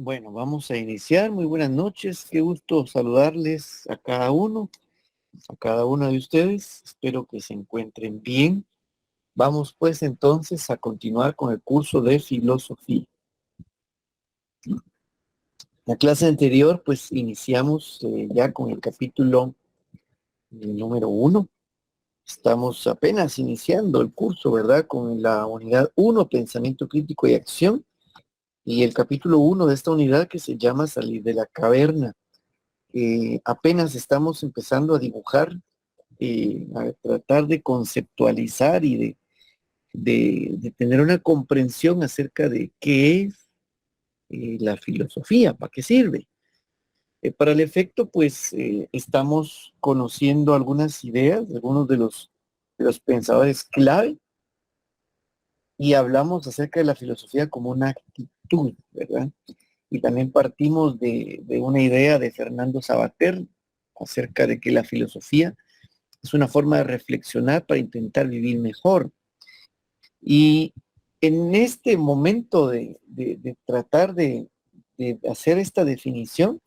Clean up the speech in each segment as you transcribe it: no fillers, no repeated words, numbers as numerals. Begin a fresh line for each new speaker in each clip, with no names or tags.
Bueno, vamos a iniciar. Muy buenas noches. Qué gusto saludarles a cada uno, a cada una de ustedes. Espero que se encuentren bien. Vamos pues entonces a continuar con el curso de filosofía. La clase anterior pues iniciamos ya con el capítulo número 1. Estamos apenas iniciando el curso, ¿verdad? Con la unidad 1, pensamiento crítico y acción. Y el capítulo 1 de esta unidad que se llama Salir de la caverna. Apenas estamos empezando a dibujar, a tratar de conceptualizar y de tener una comprensión acerca de qué es la filosofía, para qué sirve. Para el efecto, pues estamos conociendo algunas ideas, algunos de los pensadores clave, y hablamos acerca de la filosofía como una actitud, ¿verdad? Y también partimos de una idea de Fernando Savater acerca de que la filosofía es una forma de reflexionar para intentar vivir mejor. Y en este momento de tratar de hacer esta definición,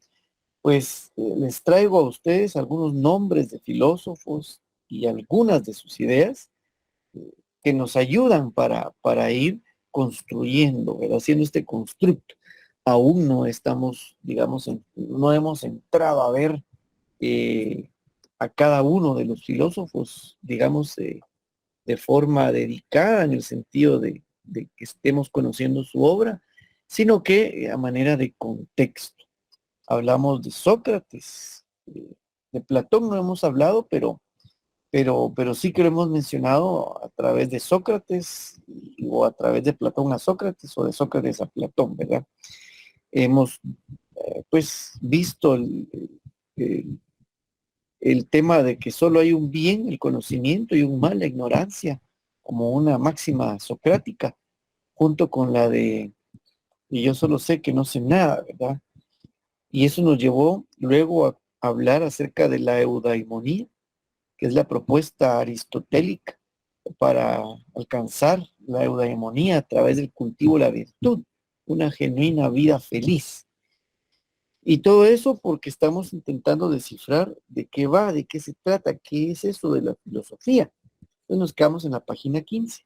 pues les traigo a ustedes algunos nombres de filósofos y algunas de sus ideas que nos ayudan para ir construyendo, ¿verdad? Haciendo este constructo. Aún no estamos, digamos, no hemos entrado a ver eh, a cada uno de los filósofos, digamos, de forma dedicada en el sentido de que estemos conociendo su obra, sino que a manera de contexto. Hablamos de Sócrates, de Platón no hemos hablado, pero sí que lo hemos mencionado a través de Sócrates o a través de Platón a Sócrates o de Sócrates a Platón, ¿verdad? Hemos pues visto el, el tema de que solo hay un bien, el conocimiento, y un mal, la ignorancia, como una máxima socrática, junto con la de y yo solo sé que no sé nada, ¿verdad? Y eso nos llevó luego a hablar acerca de la eudaimonía, que es la propuesta aristotélica para alcanzar la eudaimonía a través del cultivo de la virtud, una genuina vida feliz. Y todo eso porque estamos intentando descifrar de qué va, de qué se trata, qué es eso de la filosofía. Entonces nos quedamos en la página 15.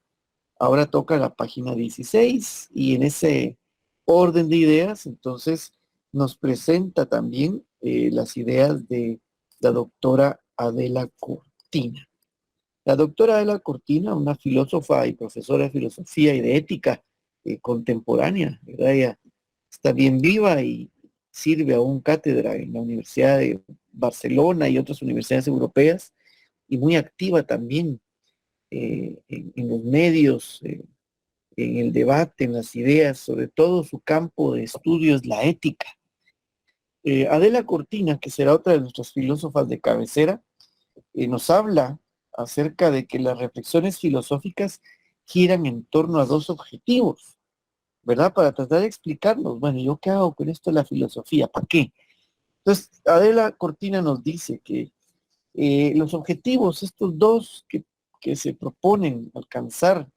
Ahora toca la página 16 y en ese orden de ideas, entonces nos presenta también las ideas de la doctora Adela Cortina. La doctora Adela Cortina, una filósofa y profesora de filosofía y de ética contemporánea, ¿verdad? Ella está bien viva y sirve aún cátedra en la Universidad de Barcelona y otras universidades europeas, y muy activa también en los medios, en el debate, en las ideas. Sobre todo su campo de estudio es la ética. Adela Cortina, que será otra de nuestras filósofas de cabecera, nos habla acerca de que las reflexiones filosóficas giran en torno a dos objetivos, ¿verdad? Para tratar de explicarnos, bueno, ¿yo qué hago con esto de la filosofía? ¿Para qué? Entonces, Adela Cortina nos dice que los objetivos, estos dos que se proponen alcanzar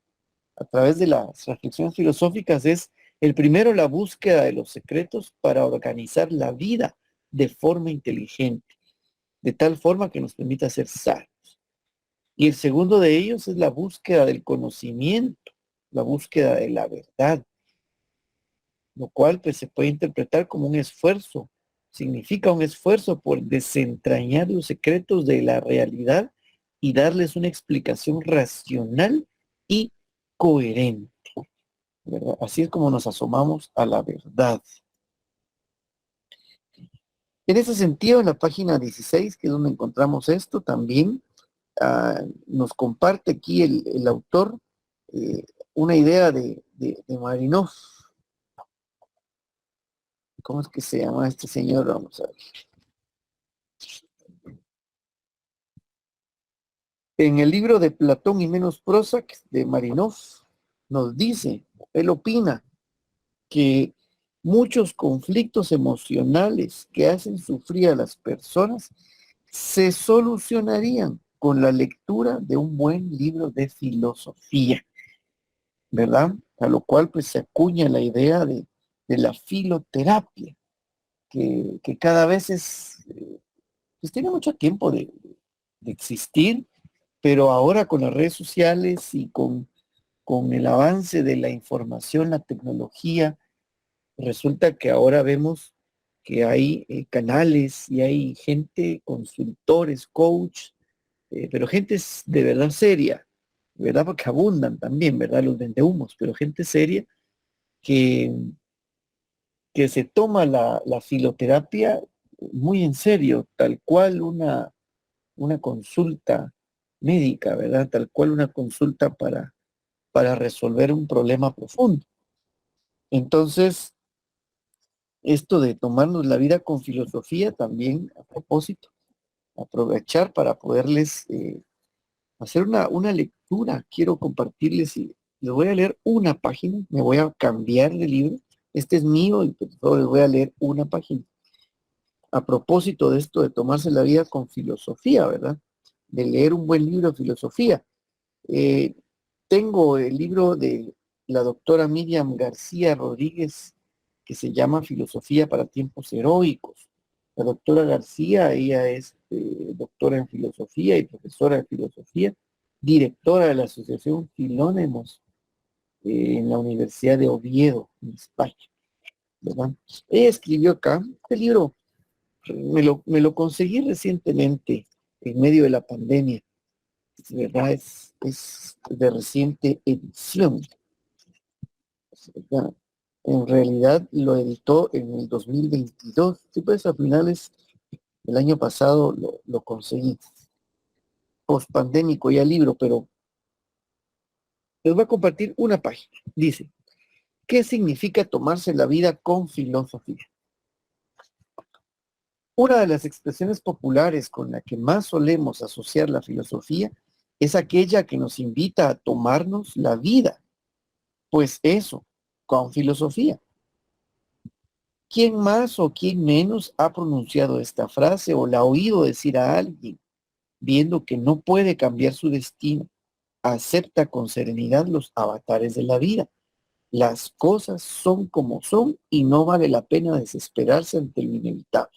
a través de las reflexiones filosóficas, es el primero, la búsqueda de los secretos para organizar la vida de forma inteligente, de tal forma que nos permita ser sanos. Y el segundo de ellos es la búsqueda del conocimiento, la búsqueda de la verdad, lo cual pues se puede interpretar como un esfuerzo, significa un esfuerzo por desentrañar los secretos de la realidad y darles una explicación racional y coherente, ¿verdad? Así es como nos asomamos a la verdad. En ese sentido, en la página 16, que es donde encontramos esto, también nos comparte aquí el autor eh, una idea de Marinov. ¿Cómo es que se llama este señor? Vamos a ver. En el libro de Platón y menos Prozac de Marinov nos dice, él opina que muchos conflictos emocionales que hacen sufrir a las personas se solucionarían con la lectura de un buen libro de filosofía, ¿verdad? A lo cual pues se acuña la idea de la filoterapia, que cada vez pues tiene mucho tiempo de existir, pero ahora con las redes sociales y con el avance de la información, la tecnología, resulta que ahora vemos que hay canales y hay gente, consultores, coach, pero gente de verdad seria, ¿verdad? Porque abundan también, ¿verdad? Los vendehumos, pero gente seria que, que se toma la filoterapia muy en serio, tal cual una consulta médica, ¿verdad? Tal cual una consulta para resolver un problema profundo. Entonces, esto de tomarnos la vida con filosofía también, a propósito, aprovechar para poderles hacer una lectura. Quiero compartirles y les voy a leer una página, me voy a cambiar de libro. Este es mío y pues, les voy a leer una página. A propósito de esto de tomarse la vida con filosofía, ¿verdad? De leer un buen libro de filosofía. Eh, Tengo el libro de la doctora Miriam García Rodríguez que se llama Filosofía para tiempos heroicos. La doctora García, ella es doctora en filosofía y profesora de filosofía, directora de la Asociación Filónemos en la Universidad de Oviedo, en España, ¿verdad? Ella escribió acá, este libro me lo conseguí recientemente en medio de la pandemia, ¿verdad? Es de reciente edición, ¿verdad? En realidad lo editó en el 2022, sí, pues a finales del año pasado lo conseguí, post-pandémico ya libro, pero les voy a compartir una página. Dice, ¿qué significa tomarse la vida con filosofía? Una de las expresiones populares con la que más solemos asociar la filosofía es aquella que nos invita a tomarnos la vida. Pues eso, con filosofía. ¿Quién más o quién menos ha pronunciado esta frase o la ha oído decir a alguien, viendo que no puede cambiar su destino? Acepta con serenidad los avatares de la vida. Las cosas son como son y no vale la pena desesperarse ante lo inevitable.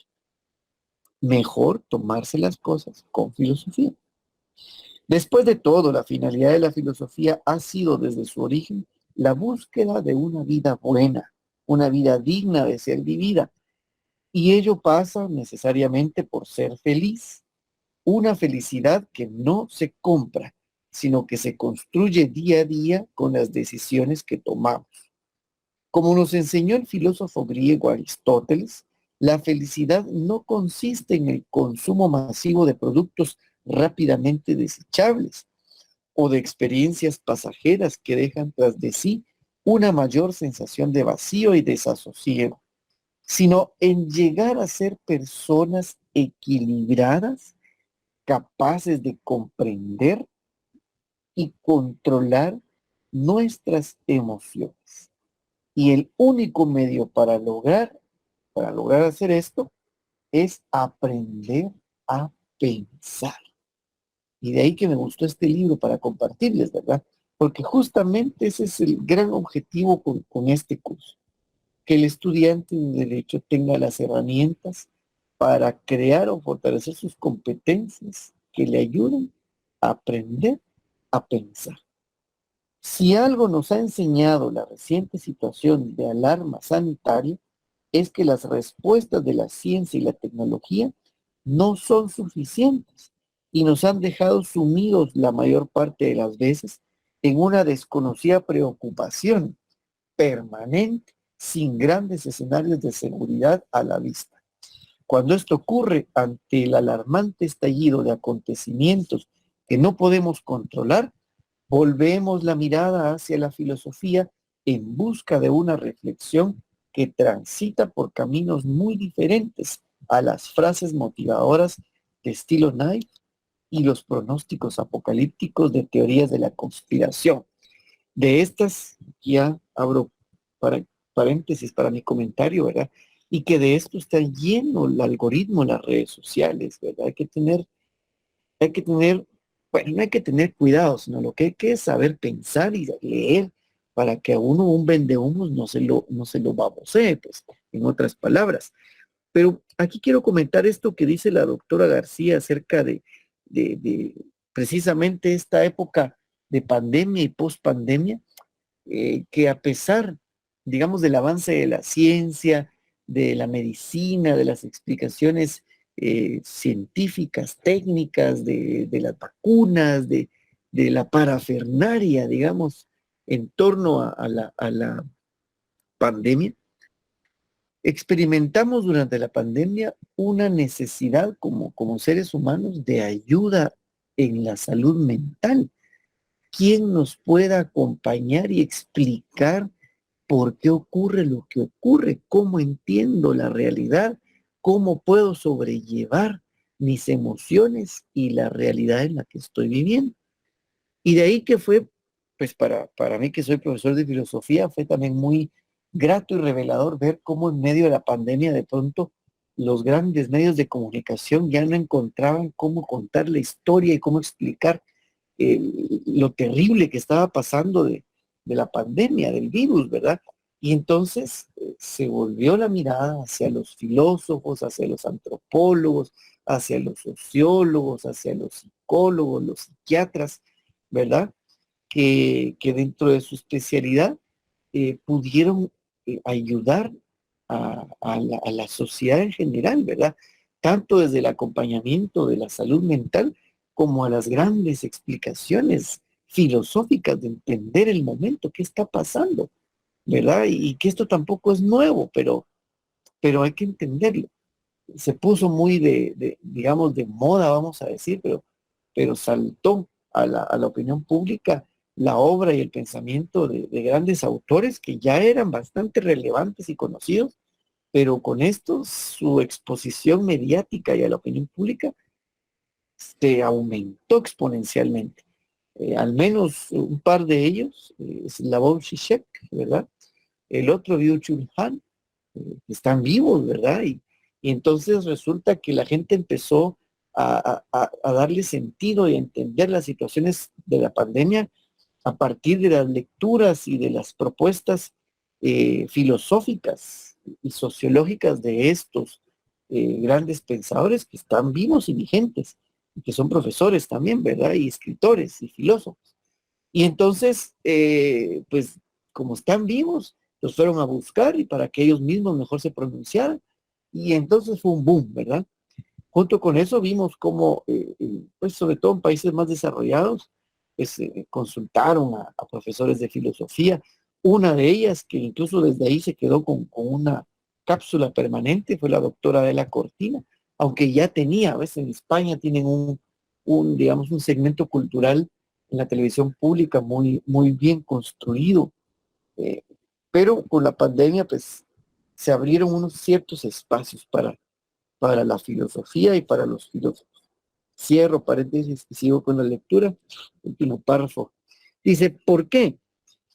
Mejor tomarse las cosas con filosofía. Después de todo, la finalidad de la filosofía ha sido desde su origen la búsqueda de una vida buena, una vida digna de ser vivida. Y ello pasa necesariamente por ser feliz, una felicidad que no se compra, sino que se construye día a día con las decisiones que tomamos. Como nos enseñó el filósofo griego Aristóteles, la felicidad no consiste en el consumo masivo de productos rápidamente desechables o de experiencias pasajeras que dejan tras de sí una mayor sensación de vacío y desasosiego, sino en llegar a ser personas equilibradas, capaces de comprender y controlar nuestras emociones. Y el único medio para lograr hacer esto es aprender a pensar. Y de ahí que me gustó este libro para compartirles, ¿verdad? Porque justamente ese es el gran objetivo con este curso, que el estudiante de derecho tenga las herramientas para crear o fortalecer sus competencias que le ayuden a aprender a pensar. Si algo nos ha enseñado la reciente situación de alarma sanitaria, es que las respuestas de la ciencia y la tecnología no son suficientes y nos han dejado sumidos la mayor parte de las veces en una desconocida preocupación permanente sin grandes escenarios de seguridad a la vista. Cuando esto ocurre ante el alarmante estallido de acontecimientos que no podemos controlar, volvemos la mirada hacia la filosofía en busca de una reflexión que transita por caminos muy diferentes a las frases motivadoras de estilo Knight y los pronósticos apocalípticos de teorías de la conspiración. De estas ya abro para, paréntesis para mi comentario, ¿verdad? Y que de esto está lleno el algoritmo en las redes sociales, ¿verdad? Hay que tener, bueno, no hay que tener cuidado, sino lo que hay que es saber pensar y leer para que a uno un vendehumos no se lo babosee, pues, en otras palabras. Pero aquí quiero comentar esto que dice la doctora García acerca de precisamente esta época de pandemia y pospandemia, que a pesar, digamos, del avance de la ciencia, de la medicina, de las explicaciones científicas, técnicas, de las vacunas, de la parafernaria, digamos, en torno a la pandemia, experimentamos durante la pandemia una necesidad como seres humanos de ayuda en la salud mental. ¿Quién nos pueda acompañar y explicar por qué ocurre lo que ocurre? ¿Cómo entiendo la realidad? ¿Cómo puedo sobrellevar mis emociones y la realidad en la que estoy viviendo? Y de ahí que fue, pues para mí que soy profesor de filosofía, fue también muy grato y revelador ver cómo en medio de la pandemia de pronto los grandes medios de comunicación ya no encontraban cómo contar la historia y cómo explicar lo terrible que estaba pasando de la pandemia, del virus, ¿verdad? Y entonces se volvió la mirada hacia los filósofos, hacia los antropólogos, hacia los sociólogos, hacia los psicólogos, los psiquiatras, ¿verdad? Que dentro de su especialidad pudieron ayudar a la sociedad en general, ¿verdad? Tanto desde el acompañamiento de la salud mental como a las grandes explicaciones filosóficas de entender el momento, qué está pasando, ¿verdad? Y que esto tampoco es nuevo, pero hay que entenderlo. Se puso muy digamos, de moda, vamos a decir, pero saltó a la opinión pública la obra y el pensamiento de grandes autores que ya eran bastante relevantes y conocidos, pero con esto su exposición mediática y a la opinión pública se aumentó exponencialmente. Al menos un par de ellos, Slavoj Žižek, ¿verdad? El otro, Byung-Chul Han, están vivos, ¿verdad? Y entonces resulta que la gente empezó a darle sentido y a entender las situaciones de la pandemia a partir de las lecturas y de las propuestas filosóficas y sociológicas de estos grandes pensadores que están vivos y vigentes, y que son profesores también, ¿verdad? Y escritores y filósofos. Y entonces, pues como están vivos, los fueron a buscar y para que ellos mismos mejor se pronunciaran. Y entonces fue un boom, ¿verdad? Junto con eso vimos cómo, pues sobre todo en países más desarrollados, pues consultaron a profesores de filosofía. Una de ellas, que incluso desde ahí se quedó con una cápsula permanente, fue la doctora Adela Cortina, aunque ya tenía, a veces en España tienen digamos, un segmento cultural en la televisión pública muy, muy bien construido, eh, pero con la pandemia, pues se abrieron unos ciertos espacios para la filosofía y para los filósofos. Cierro paréntesis y sigo con la lectura. Último párrafo. Dice, ¿por qué?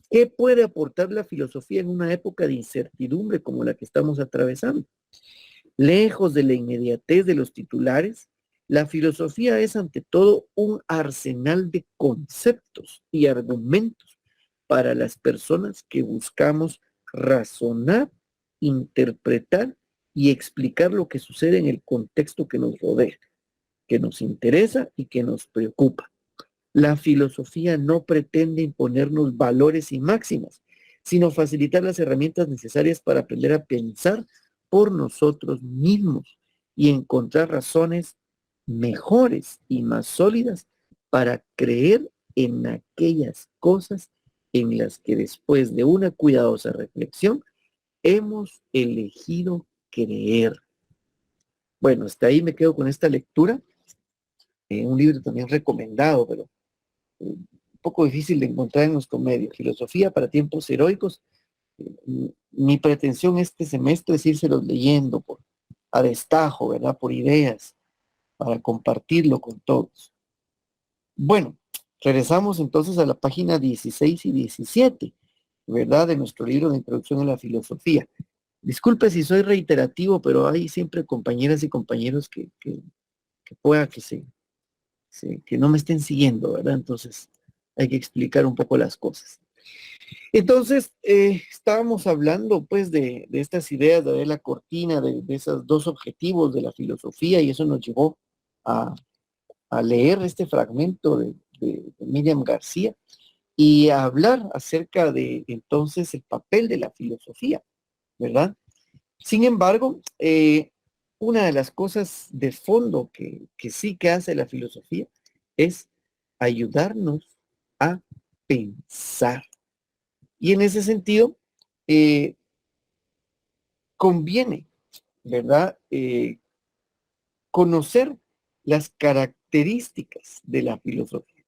¿Qué puede aportar la filosofía en una época de incertidumbre como la que estamos atravesando? Lejos de la inmediatez de los titulares, la filosofía es ante todo un arsenal de conceptos y argumentos para las personas que buscamos razonar, interpretar y explicar lo que sucede en el contexto que nos rodea, que nos interesa y que nos preocupa. La filosofía no pretende imponernos valores y máximas, sino facilitar las herramientas necesarias para aprender a pensar por nosotros mismos y encontrar razones mejores y más sólidas para creer en aquellas cosas en las que después de una cuidadosa reflexión hemos elegido creer. Bueno, hasta ahí me quedo con esta lectura. Un libro también recomendado, pero un poco difícil de encontrar en los comedios. Filosofía para tiempos heroicos. Mi pretensión este semestre es írselos leyendo a destajo, ¿verdad? Por ideas, para compartirlo con todos. Bueno, regresamos entonces a la página 16 y 17, ¿verdad? De nuestro libro de Introducción a la Filosofía. Disculpe si soy reiterativo, pero hay siempre compañeras y compañeros que pueda que no me estén siguiendo, ¿verdad? Entonces hay que explicar un poco las cosas. Entonces, estábamos hablando pues de estas ideas, de la cortina, de esos dos objetivos de la filosofía, y eso nos llevó a, a leer este fragmento de Miriam García y a hablar acerca de entonces el papel de la filosofía, ¿verdad? Sin embargo, una de las cosas de fondo que sí que hace la filosofía es ayudarnos a pensar. Y en ese sentido, eh, conviene, ¿verdad? Conocer las características de la filosofía.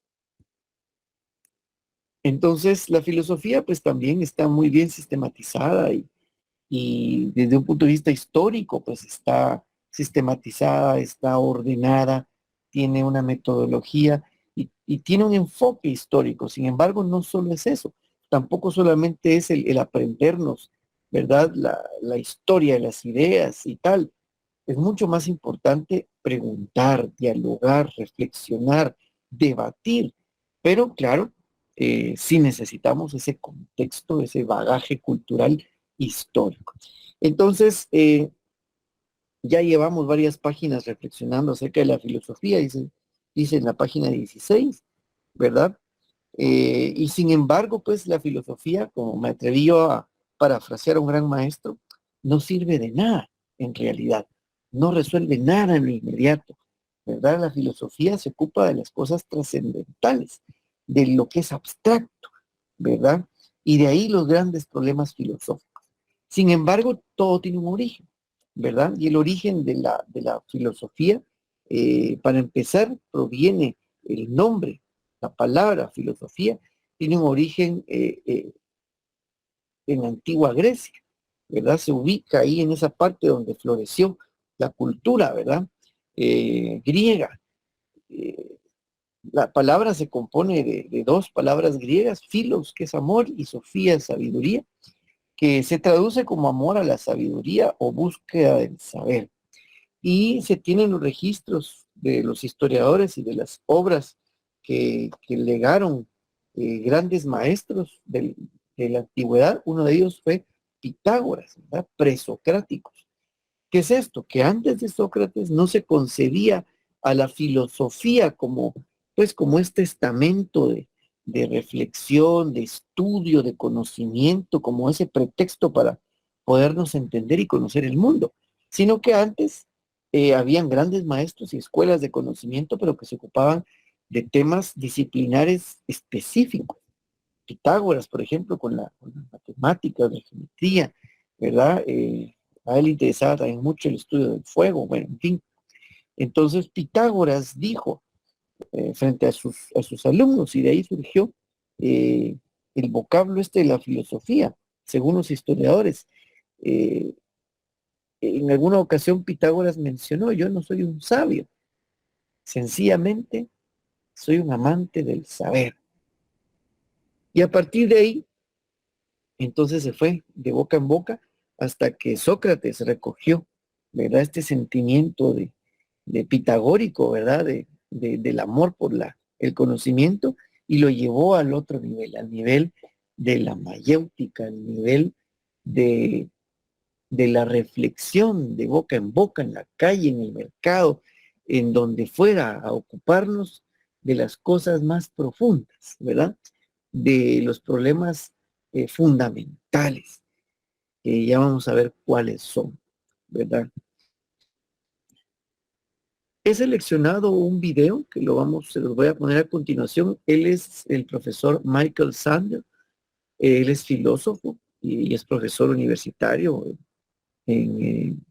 Entonces, la filosofía pues también está muy bien sistematizada y desde un punto de vista histórico pues está sistematizada, está ordenada, tiene una metodología y tiene un enfoque histórico. Sin embargo, no solo es eso, tampoco solamente es el aprendernos, ¿verdad? La historia, las ideas y tal. Es mucho más importante preguntar, dialogar, reflexionar, debatir. Pero claro, sí necesitamos ese contexto, ese bagaje cultural histórico. Entonces, ya llevamos varias páginas reflexionando acerca de la filosofía, dice en la página 16, ¿verdad? Y sin embargo, pues la filosofía, como me atreví yo a parafrasear a un gran maestro, no sirve de nada en realidad, no resuelve nada en lo inmediato, ¿verdad? La filosofía se ocupa de las cosas trascendentales, de lo que es abstracto, ¿verdad? Y de ahí los grandes problemas filosóficos. Sin embargo, todo tiene un origen, ¿verdad? Y el origen de la filosofía, para empezar, proviene el nombre, la palabra filosofía, tiene un origen en la antigua Grecia, ¿verdad? Se ubica ahí en esa parte donde floreció la cultura, ¿verdad? Griega. Eh, la palabra se compone de dos palabras griegas, filos, que es amor, y sofía, sabiduría, que se traduce como amor a la sabiduría o búsqueda del saber. Y se tienen los registros de los historiadores y de las obras que legaron grandes maestros de la antigüedad. Uno de ellos fue Pitágoras, ¿verdad? Presocráticos. ¿Qué es esto? Que antes de Sócrates no se concebía a la filosofía como, pues, como este estamento de reflexión, de estudio, de conocimiento, como ese pretexto para podernos entender y conocer el mundo, sino que antes habían grandes maestros y escuelas de conocimiento, pero que se ocupaban de temas disciplinares específicos. Pitágoras, por ejemplo, con las matemáticas, la geometría, ¿verdad? A él le interesaba también mucho el estudio del fuego, bueno, en fin. Entonces Pitágoras dijo frente a sus alumnos, y de ahí surgió eh, el vocablo este de la filosofía, según los historiadores. Eh, en alguna ocasión Pitágoras mencionó, yo no soy un sabio, sencillamente soy un amante del saber. Y a partir de ahí, entonces se fue de boca en boca hasta que Sócrates recogió, ¿verdad? Este sentimiento de pitagórico, ¿verdad? Del amor por el conocimiento y lo llevó al otro nivel, al nivel de la mayéutica, al nivel de, de la reflexión de boca en boca, en la calle, en el mercado, en donde fuera a ocuparnos de las cosas más profundas, ¿verdad? De los problemas fundamentales, que ya vamos a ver cuáles son, ¿verdad? He seleccionado un video que se los voy a poner a continuación. Él es el profesor Michael Sandel. Él es filósofo y es profesor universitario en,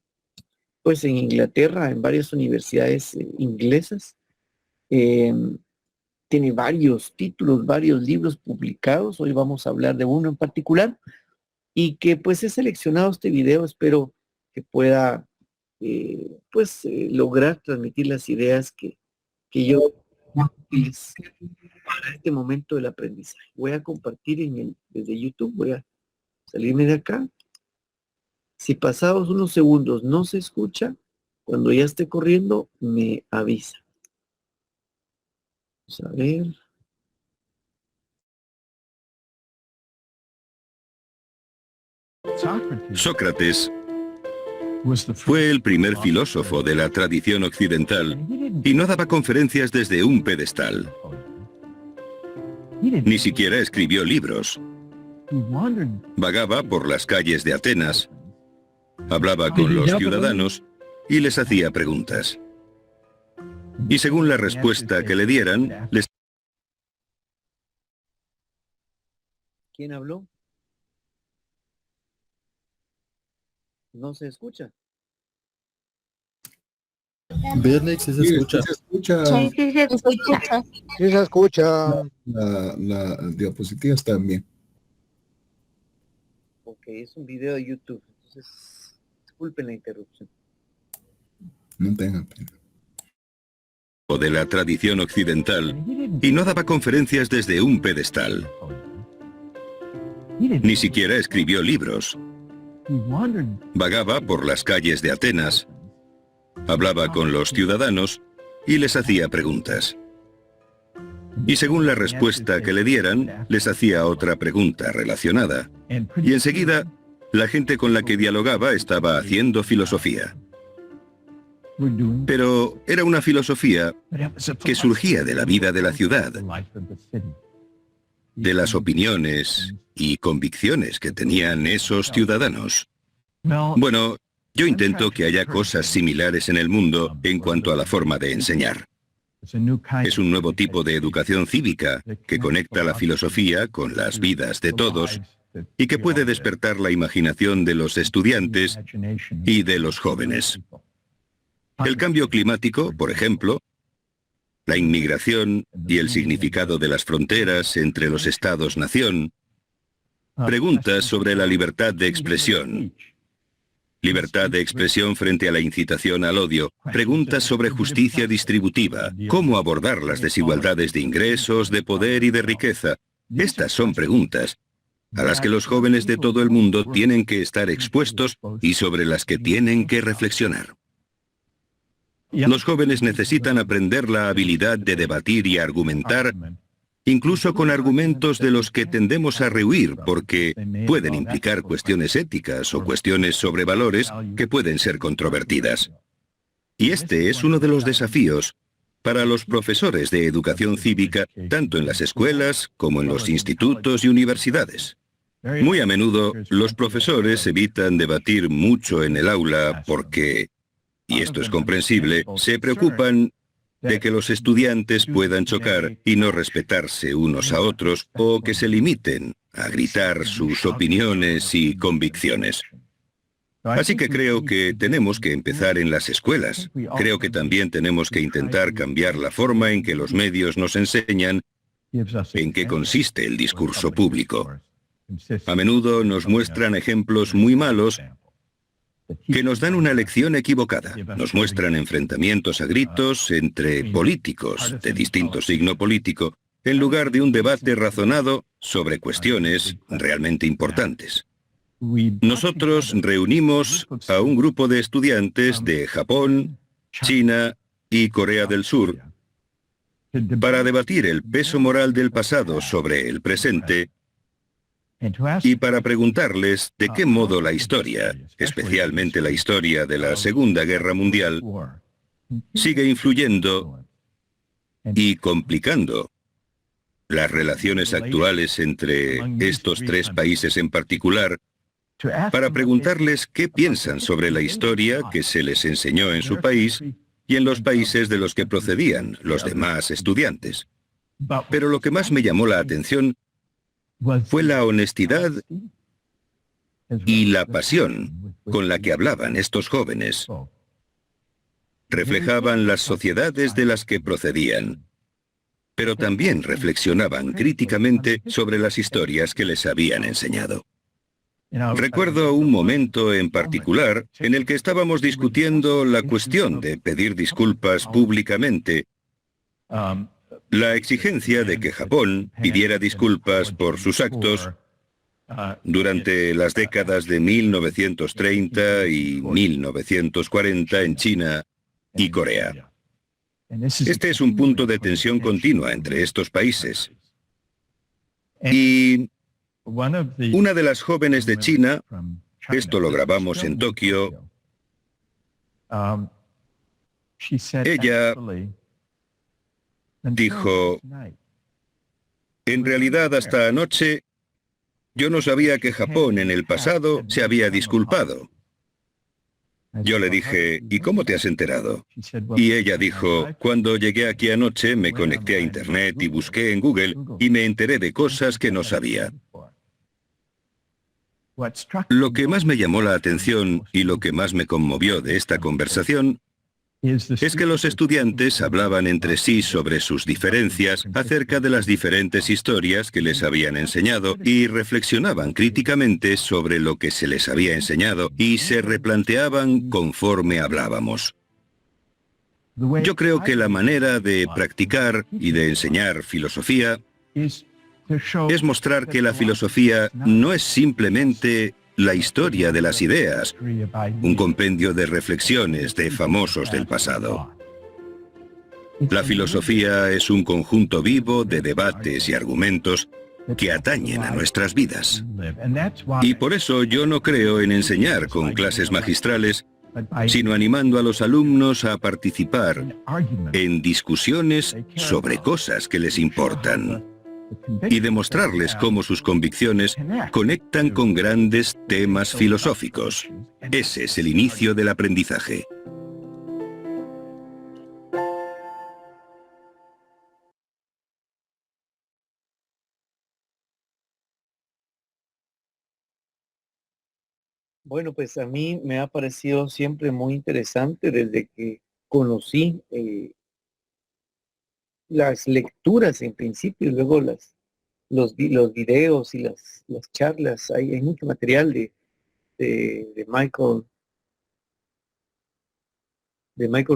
pues en Inglaterra, en varias universidades inglesas. Eh, Tiene varios títulos, varios libros publicados. Hoy vamos a hablar de uno en particular y que pues he seleccionado este video. Espero que pueda lograr transmitir las ideas que yo utilizo para este momento del aprendizaje. Voy a compartir desde YouTube, voy a salirme de acá. Si pasados unos segundos no se escucha, cuando ya esté corriendo, me avisa. Vamos a ver.
Sócrates fue el primer filósofo de la tradición occidental y no daba conferencias desde un pedestal. Ni siquiera escribió libros. Vagaba por las calles de Atenas, hablaba con los ciudadanos y les hacía preguntas. Y según la respuesta que le dieran, les...
¿Quién habló? No se escucha.
Viernes sí se escucha.
Sí se escucha.
Sí, sí, se escucha.
Sí se escucha.
La diapositiva está bien.
Ok, es un video de YouTube, entonces disculpen la interrupción.
No tengan pena.
de la tradición occidental y no daba conferencias desde un pedestal. Ni siquiera escribió libros. Vagaba por las calles de Atenas, hablaba con los ciudadanos y les hacía preguntas. Y según la respuesta que le dieran, les hacía otra pregunta relacionada. Y enseguida, la gente con la que dialogaba estaba haciendo filosofía. Pero era una filosofía que surgía de la vida de la ciudad, de las opiniones y convicciones que tenían esos ciudadanos. Bueno, yo intento que haya cosas similares en el mundo en cuanto a la forma de enseñar. Es un nuevo tipo de educación cívica que conecta la filosofía con las vidas de todos y que puede despertar la imaginación de los estudiantes y de los jóvenes. El cambio climático, por ejemplo, la inmigración y el significado de las fronteras entre los estados-nación, preguntas sobre la libertad de expresión, libertad de expresión frente a la incitación al odio, preguntas sobre justicia distributiva, cómo abordar las desigualdades de ingresos, de poder y de riqueza. Estas son preguntas a las que los jóvenes de todo el mundo tienen que estar expuestos y sobre las que tienen que reflexionar. Los jóvenes necesitan aprender la habilidad de debatir y argumentar, incluso con argumentos de los que tendemos a rehuir porque pueden implicar cuestiones éticas o cuestiones sobre valores que pueden ser controvertidas. Y este es uno de los desafíos para los profesores de educación cívica, tanto en las escuelas como en los institutos y universidades. Muy a menudo, los profesores evitan debatir mucho en el aula porque, y esto es comprensible, se preocupan de que los estudiantes puedan chocar y no respetarse unos a otros o que se limiten a gritar sus opiniones y convicciones. Así que creo que tenemos que empezar en las escuelas. Creo que también tenemos que intentar cambiar la forma en que los medios nos enseñan en qué consiste el discurso público. A menudo nos muestran ejemplos muy malos que nos dan una lección equivocada. Nos muestran enfrentamientos a gritos entre políticos de distinto signo político, en lugar de un debate razonado sobre cuestiones realmente importantes. Nosotros reunimos a un grupo de estudiantes de Japón, China y Corea del Sur para debatir el peso moral del pasado sobre el presente y para preguntarles de qué modo la historia, especialmente la historia de la Segunda Guerra Mundial, sigue influyendo y complicando las relaciones actuales entre estos tres países en particular, para preguntarles qué piensan sobre la historia que se les enseñó en su país y en los países de los que procedían los demás estudiantes. Pero lo que más me llamó la atención fue la honestidad y la pasión con la que hablaban estos jóvenes. Reflejaban las sociedades de las que procedían, pero también reflexionaban críticamente sobre las historias que les habían enseñado. Recuerdo un momento en particular en el que estábamos discutiendo la cuestión de pedir disculpas públicamente, la exigencia de que Japón pidiera disculpas por sus actos durante las décadas de 1930 y 1940 en China y Corea. Este es un punto de tensión continua entre estos países. Y Una de las jóvenes de China, esto lo grabamos en Tokio, ella dijo, en realidad hasta anoche yo no sabía que Japón en el pasado se había disculpado. Yo le dije, ¿y cómo te has enterado? Y ella dijo, cuando llegué aquí anoche me conecté a Internet y busqué en Google y me enteré de cosas que no sabía. Lo que más me llamó la atención y lo que más me conmovió de esta conversación es que los estudiantes hablaban entre sí sobre sus diferencias acerca de las diferentes historias que les habían enseñado y reflexionaban críticamente sobre lo que se les había enseñado y se replanteaban conforme hablábamos. Yo creo que la manera de practicar y de enseñar filosofía es mostrar que la filosofía no es simplemente la historia de las ideas, un compendio de reflexiones de famosos del pasado. La filosofía es un conjunto vivo de debates y argumentos que atañen a nuestras vidas. Y por eso yo no creo en enseñar con clases magistrales, sino animando a los alumnos a participar en discusiones sobre cosas que les importan y demostrarles cómo sus convicciones conectan con grandes temas filosóficos. Ese es el inicio del aprendizaje.
Bueno, pues a mí me ha parecido siempre muy interesante desde que conocí las lecturas en principio y luego los videos y las charlas. Hay mucho material de Michael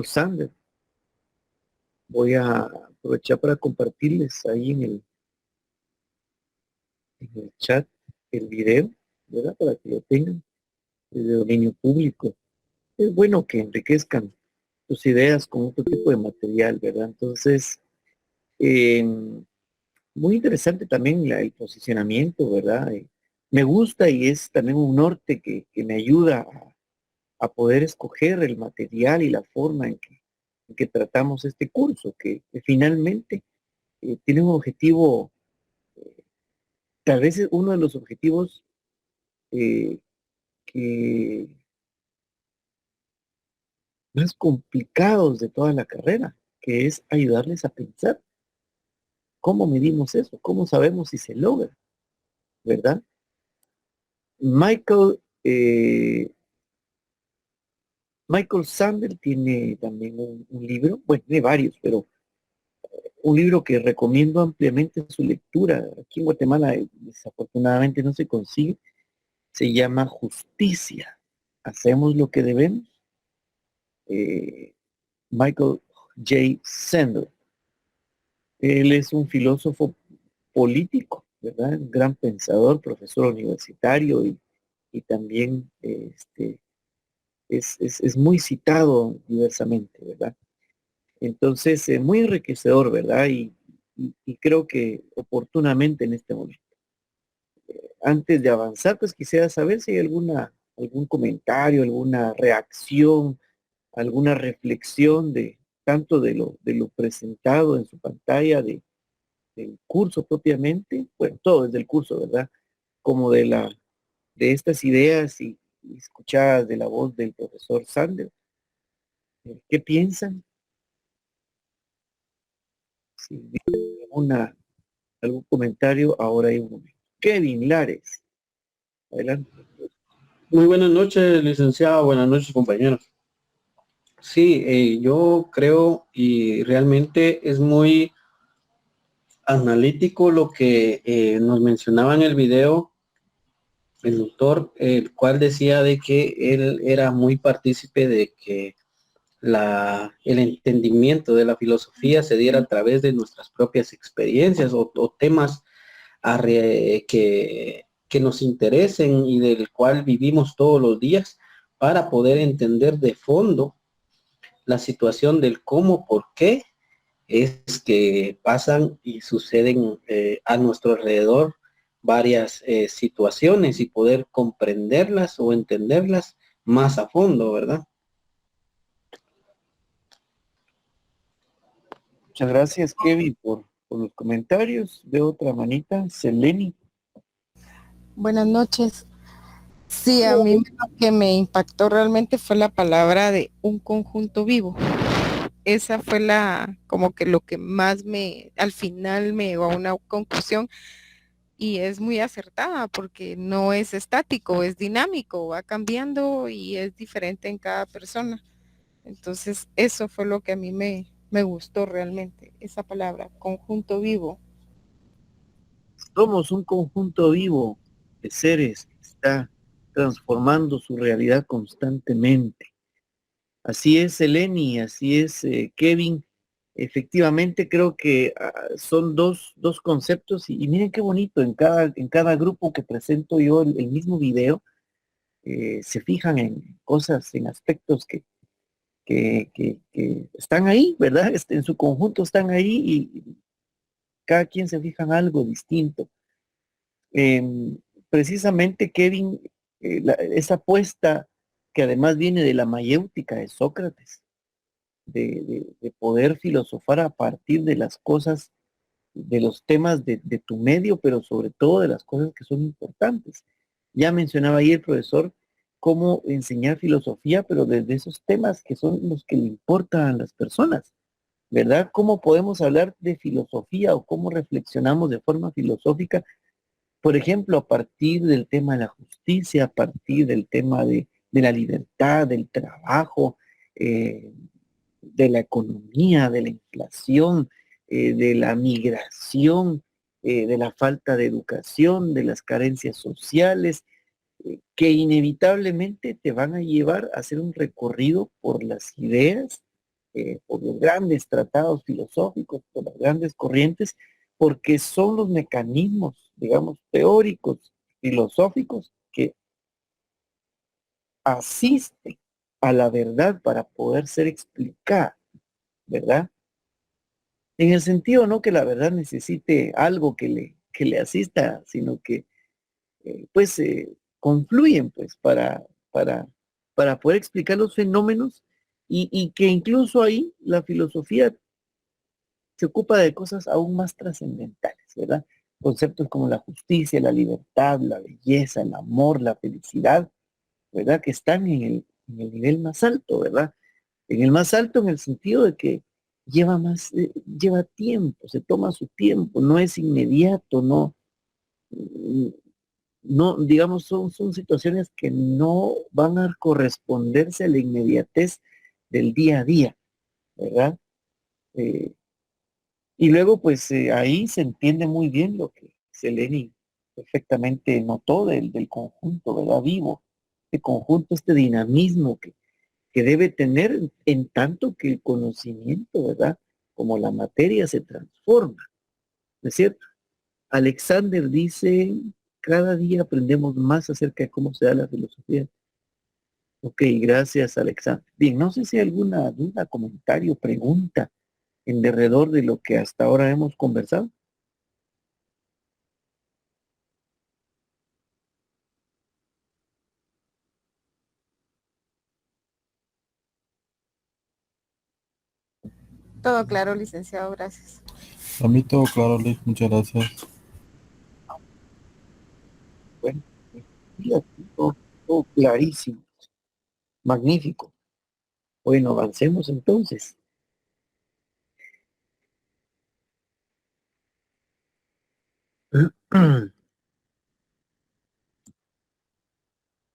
Sandel. Voy a aprovechar para compartirles ahí en el chat el video, ¿verdad? Para que lo tengan, es de dominio público. Es bueno que enriquezcan tus ideas con otro tipo de material, ¿verdad? Entonces, muy interesante también el posicionamiento, ¿verdad? Me gusta y es también un norte que me ayuda a poder escoger el material y la forma en que tratamos este curso, que finalmente tiene un objetivo, tal vez es uno de los objetivos eh, que más complicados de toda la carrera, que es ayudarles a pensar. ¿Cómo medimos eso? ¿Cómo sabemos si se logra? ¿Verdad? Michael Sandel tiene también un libro, bueno, tiene varios, pero un libro que recomiendo ampliamente su lectura. Aquí en Guatemala desafortunadamente no se consigue. Se llama Justicia. ¿Hacemos lo que debemos? Michael J. Sandel. Él es un filósofo político, ¿verdad? Un gran pensador, profesor universitario y también es muy citado diversamente, ¿verdad? Entonces, muy enriquecedor, ¿verdad? Y creo que oportunamente en este momento. Antes de avanzar, pues quisiera saber si hay algún comentario, alguna reacción, alguna reflexión de tanto de lo presentado en su pantalla, del curso propiamente, bueno, todo desde el curso, ¿verdad? Como de estas ideas y escuchadas de la voz del profesor Sander. ¿Qué piensan? Si algún comentario, ahora hay un momento. Kevin Lares, adelante.
Muy buenas noches, licenciado. Buenas noches, compañeros. Sí, yo creo y realmente es muy analítico lo que nos mencionaba en el video el doctor, el cual decía de que él era muy partícipe de que el entendimiento de la filosofía se diera a través de nuestras propias experiencias o temas que nos interesen y del cual vivimos todos los días para poder entender de fondo la situación del cómo, por qué es que pasan y suceden a nuestro alrededor varias situaciones y poder comprenderlas o entenderlas más a fondo, ¿verdad?
Muchas gracias, Kevin, por los comentarios. De otra manita, Seleni.
Buenas noches. Sí, a mí lo que me impactó realmente fue la palabra de un conjunto vivo. Esa fue como que lo que más al final me llevó a una conclusión, y es muy acertada porque no es estático, es dinámico, va cambiando y es diferente en cada persona. Entonces, eso fue lo que a mí me gustó realmente, esa palabra, conjunto vivo.
Somos un conjunto vivo de seres que está transformando su realidad constantemente. Así es, Eleni, así es, Kevin. Efectivamente, creo que son dos conceptos y miren qué bonito, en cada grupo que presento yo el mismo video, se fijan en cosas, en aspectos que están ahí, ¿verdad? En su conjunto están ahí y cada quien se fija en algo distinto. Precisamente, Kevin, esa apuesta que además viene de la mayéutica de Sócrates, de poder filosofar a partir de las cosas, de los temas de tu medio, pero sobre todo de las cosas que son importantes. Ya mencionaba ahí el profesor cómo enseñar filosofía, pero desde esos temas que son los que le importan a las personas, ¿verdad? ¿Cómo podemos hablar de filosofía o cómo reflexionamos de forma filosófica? Por ejemplo, a partir del tema de la justicia, a partir del tema de la libertad, del trabajo, de la economía, de la inflación, de la migración, de la falta de educación, de las carencias sociales, que inevitablemente te van a llevar a hacer un recorrido por las ideas, por los grandes tratados filosóficos, por las grandes corrientes, porque son los mecanismos, digamos, teóricos, filosóficos, que asisten a la verdad para poder ser explicada, ¿verdad? En el sentido no que la verdad necesite algo que le asista, sino que pues confluyen pues para poder explicar los fenómenos y que incluso ahí la filosofía se ocupa de cosas aún más trascendentales, ¿verdad? Conceptos como la justicia, la libertad, la belleza, el amor, la felicidad, ¿verdad? Que están en el nivel más alto, ¿verdad? En el más alto en el sentido de que lleva tiempo, se toma su tiempo, no es inmediato, no, digamos, son situaciones que no van a corresponderse a la inmediatez del día a día, ¿verdad? Eh, y luego, pues ahí se entiende muy bien lo que Seleni perfectamente notó del conjunto, ¿verdad? Vivo, este conjunto, este dinamismo que debe tener en tanto que el conocimiento, ¿verdad? Como la materia se transforma, ¿no es cierto? Alexander dice, cada día aprendemos más acerca de cómo se da la filosofía. Ok, gracias, Alexander. Bien, no sé si hay alguna duda, comentario, pregunta en derredor de lo que hasta ahora hemos conversado.
Todo claro, licenciado, gracias.
A mí todo claro, Liz, muchas gracias.
Bueno, todo clarísimo, magnífico. Bueno, avancemos entonces.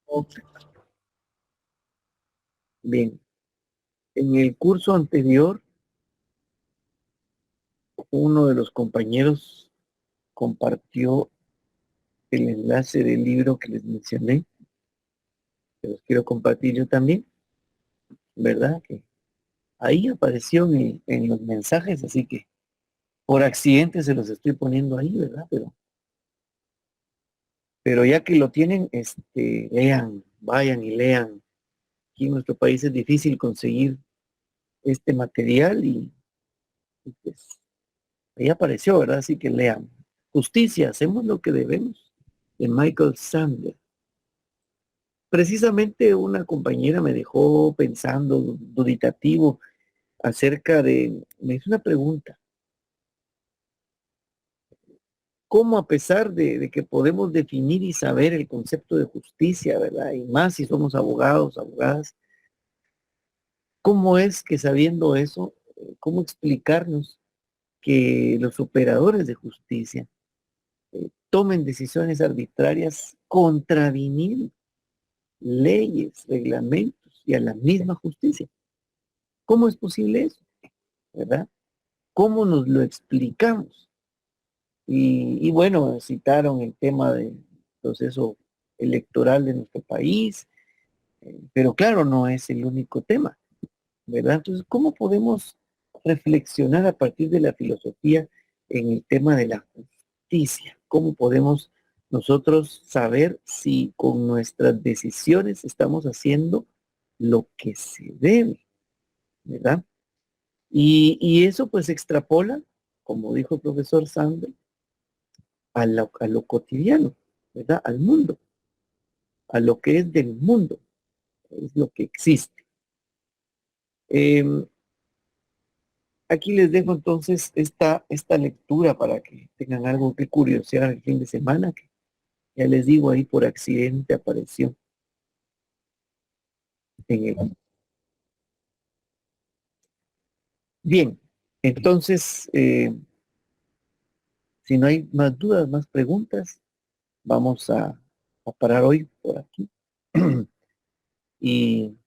Ok. Bien, en el curso anterior, uno de los compañeros compartió el enlace del libro que les mencioné, que los quiero compartir yo también, ¿verdad? Que ahí apareció en los mensajes, así que por accidente se los estoy poniendo ahí, ¿verdad? Pero ya que lo tienen, lean, vayan y lean. Aquí en nuestro país es difícil conseguir este material y pues ahí apareció, ¿verdad? Así que lean. Justicia, hacemos lo que debemos, de Michael Sandler. Precisamente una compañera me dejó pensando, duditativo, me hizo una pregunta. ¿Cómo a pesar de que podemos definir y saber el concepto de justicia, verdad? Y más si somos abogados, abogadas, ¿cómo es que sabiendo eso, cómo explicarnos que los operadores de justicia tomen decisiones arbitrarias contraviniendo leyes, reglamentos y a la misma justicia? ¿Cómo es posible eso? ¿Verdad? ¿Cómo nos lo explicamos? Y bueno, citaron el tema del proceso electoral de nuestro país, pero claro, no es el único tema, ¿verdad? Entonces, ¿cómo podemos reflexionar a partir de la filosofía en el tema de la justicia? ¿Cómo podemos nosotros saber si con nuestras decisiones estamos haciendo lo que se debe, ¿verdad? Y eso pues extrapola, como dijo el profesor Sandel, a lo cotidiano, ¿verdad? Al mundo, a lo que es del mundo, es lo que existe. Aquí les dejo entonces esta lectura para que tengan algo que curiosear el fin de semana, que ya les digo ahí por accidente apareció en el... Bien, entonces, si no hay más dudas, más preguntas, vamos a parar hoy por aquí. Y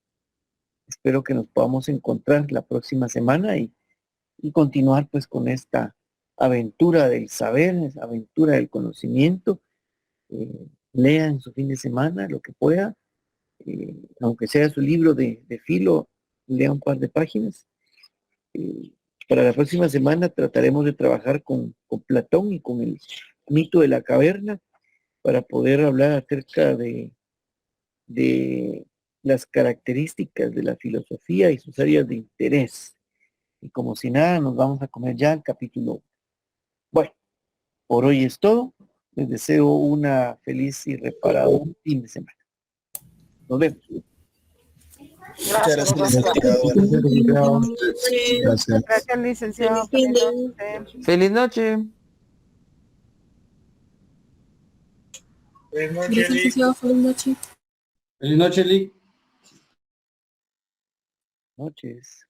espero que nos podamos encontrar la próxima semana y continuar pues con esta aventura del saber, esa aventura del conocimiento. Lea en su fin de semana lo que pueda, aunque sea su libro de filo, lea un par de páginas. Para la próxima semana trataremos de trabajar con Platón y con el mito de la caverna para poder hablar acerca de las características de la filosofía y sus áreas de interés. Y como si nada, nos vamos a comer ya el capítulo 1. Bueno, por hoy es todo. Les deseo una feliz y reparador fin de semana. Nos vemos.
Muchas gracias, licenciado.
Gracias.
Gracias, licenciado. Feliz noche.
Feliz noche.
Buenas noches,
Gracias,
Lick.
licenciado. Feliz noche.
Feliz noche, Lick.
Noches.